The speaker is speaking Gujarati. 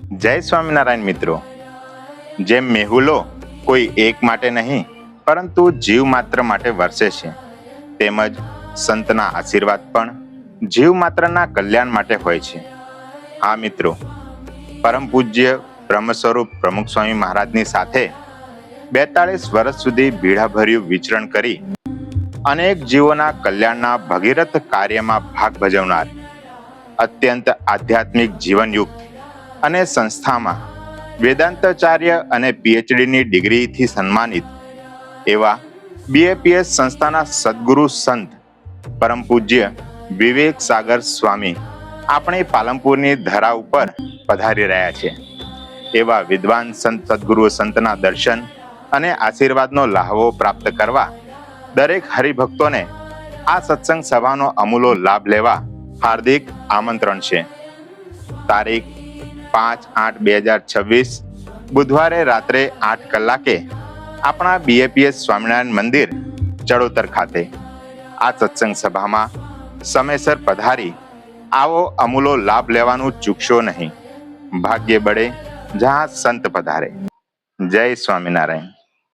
જય સ્વામિનારાયણ મિત્રો। જેમ મેહુલો કોઈ એક માટે નહીં પરંતુ જીવ માત્ર માટે વરસે છે, તેમજ સંતના આશીર્વાદ પણ જીવ માત્રના કલ્યાણ માટે હોય છે। હા મિત્રો, પરમ પૂજ્ય બ્રહ્મ સ્વરૂપ પ્રમુખ સ્વામી મહારાજની સાથે 42 વર્ષ સુધી બીડાભર્યું વિચરણ કરી અનેક જીવોના કલ્યાણના ભગીરથ કાર્યમાં ભાગ ભજવનાર અત્યંત આધ્યાત્મિક જીવનયુક્ત અને સંસ્થામાં વેદાંતાચાર્ય અને પીએચડીની ડિગ્રીથી સન્માનિત એવા બીએપીએસ સંસ્થાના સદગુરુ સંત પરમ પૂજ્ય વિવેક સાગર સ્વામી આપણી પાલનપુરની ધરા ઉપર પધારી રહ્યા છે। એવા વિદ્વાન સંત સદગુરુ સંતના દર્શન અને આશીર્વાદનો લાહવો પ્રાપ્ત કરવા દરેક હરિભક્તોને આ સત્સંગ સભાનો અમૂલો લાભ લેવા હાર્દિક આમંત્રણ છે। તારીખ 5/8/2026 બુધવારે રાત્રે 8 કલાકે આપણા બીએપીએસ સ્વામિનારાયણ મંદિર ચડોતર ખાતે આ સત્સંગ સભામાં સમયસર પધારી આવો અમૂલો લાભ લેવાનું ચૂકશો નહીં। ભાગ્ય બળે જહાં સંત પધારે। જય સ્વામિનારાયણ।